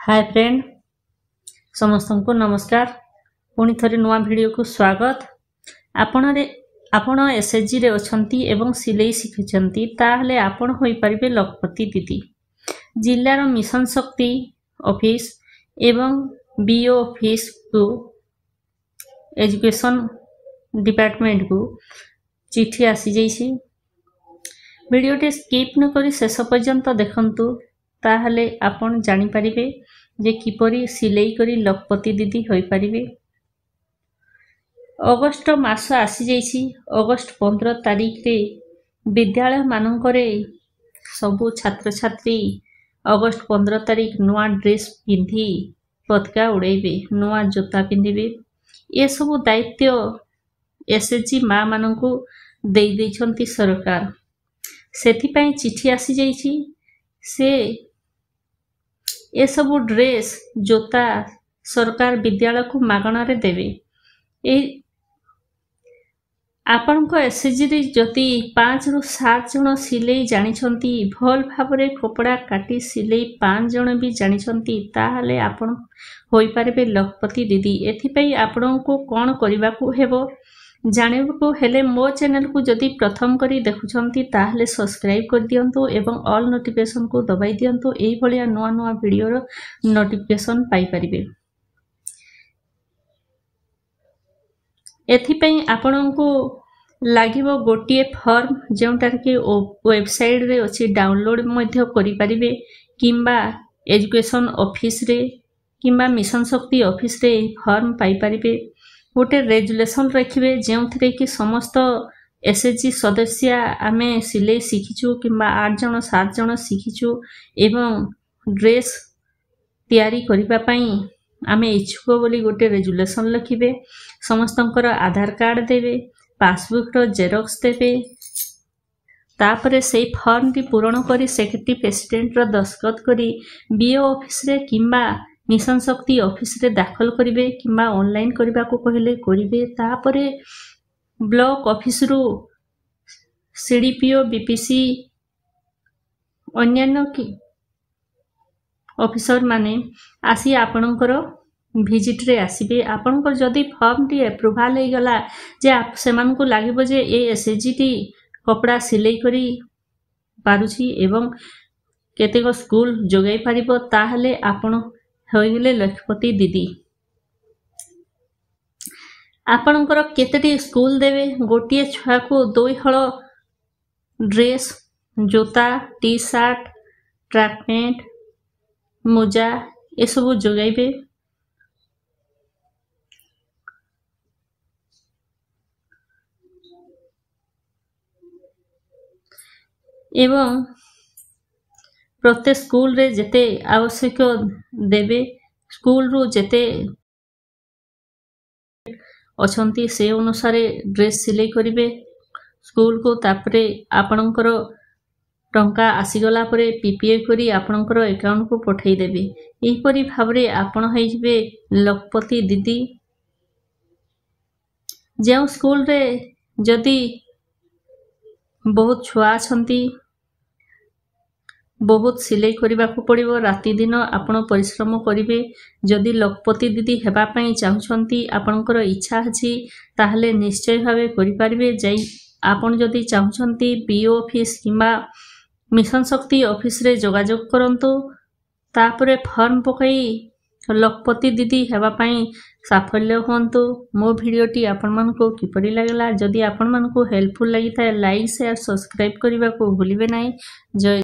Hi friend समस्त को नमस्कार। पुणी थरे नुआ वीडियो को स्वागत। आपण एसएचजी रे अछंती एवं सिलाई शिखिचंती ताहले आपण होई परिबे लखपति दीदी। जिल्लार मिशन शक्ति ऑफिस एवं बीओ ऑफिस को एजुकेशन डिपार्टमेंट को चिठी आसी जाइछि। वीडियोटे स्किप न करी शेष पर्यंत देखंतु ताहले आपण जानि परिबे जे किपरि सिलाई करी लखपति दीदी होई परिबे। अगस्त मास आसी जाइछि। अगस्त 15 तारीख रे विद्यालय मानकरे सबु छात्र छात्री अगस्त 15 तारीख नुआ ड्रेस पिंधि पताका उड़ेबे, नुआ जोता पिंधिबे। ये सबु दायित्व एसएचजी माँ मानकु देई दैछंती सरकार। सेथिपाई चिठी आसी जाइछि। से ए सबु ड्रेस जोता सरकार विद्यालय को मागणा रे देवे। आपनको एसएचजी रे जति 5 रु 7 जन सिलाई जानिछंती, भल भाबरे कपड़ा काटी सिलाई 5 जन भी जानिछंती, ताहले आपण होई पारबे लखपति दीदी। एथिपई आपनको कोन करिबाकू हेबो जानिबाकू हेले मो चैनल को जदि प्रथम करी देखुछंती ताहले सब्सक्राइब कर दियंतु एवं ऑल नोटिफिकेशन को दबाई दियंतु। एई भलिया नुआ नुआ वीडियो रो नोटिफिकेशन पाई परिबे। एथिपई आपनको लागिबो गोटिए फॉर्म जेउटार के वेबसाइट रे अछि, डाउनलोड मध्य करि परिबे किंबा एजुकेशन ऑफिस रे किंबा मिशन शक्ति ऑफिस रे फॉर्म पाई परिबे। गोटे रेजुलेशन रखिबे जेउथिरे कि समस्त एसएचजी सदस्य आमे सिलाई शिखिछु किंबा 8 जन 7 जन शिखिछु एवं ड्रेस तैयारी करिबा पई आमे इच्छुक बोली गोटे रेजुलेशन लिखिबे। समस्तंकर आधार कार्ड देबे, पासबुक रो जेरॉक्स देबे। तापरे से फॉर्म टी पूर्ण करी सेक्रेटरी प्रेसिडेंट रो दस्तखत करी बीओ ऑफिस रे किंबा मिशन शक्ति ऑफिस रे दाखल करिवे किंबा ऑनलाइन करबा को कहले करिवे। तापरे ब्लॉक ऑफिस रो सीडीपीओ बीपीसी अन्यान्य की ऑफिसर माने आसी आपणकर विजिट रे आसीबे। आपणकर जदी फॉर्म टी अप्रूवल हे गला जे आप सेमान को लागिबो जे ए एसएचजी टी कपड़ा सिलाई करी पारुछि एवं केतेक स्कूल जोगाई पारिबो, ताहले आपण होइले लखपति दीदी। आपणकर केतेटी स्कूल देवे, गोटिए छुआ को 2 हल ड्रेस जोता टी शर्ट ट्रैक पैंट मोजा ए सब जोगाइबे। एवं प्रत्येक स्कूल रे जेते आवश्यक देवे, स्कूल रू जेते अछंती से अनुसार ड्रेस सिलाई करिवे स्कूल को। तापरे आपणकर टंका आसीगला परे पीपीए करी आपणकर अकाउंट को पठेई देबे। एही परी भाबरे आपण होई जिवे लखपति दीदी। जे स्कूल रे जदी बहुत छुआ छंती, बहुत सिलाई करबा को पड़िबो, राति दिन आपण परिश्रम करिवे। जदि लखपति दीदी हेबा पई चाहुछंती, आपणकर इच्छा अछि, ताहले निश्चय भावे करि पारिबे। जाई आपण जदि चाहुछंती बीओ ऑफिस किंबा मिशन शक्ति ऑफिस रे जोगाजोग करंतु। तापरे फॉर्म पकई लखपति दीदी हेबा पई साफल्य होंतु। मो वीडियोटी आपण मानको किपरि लागला, जदि आपण मानको हेल्पफुल लागि थाए लाइक शेयर सब्सक्राइब करबा को भूलिबे नाही। जय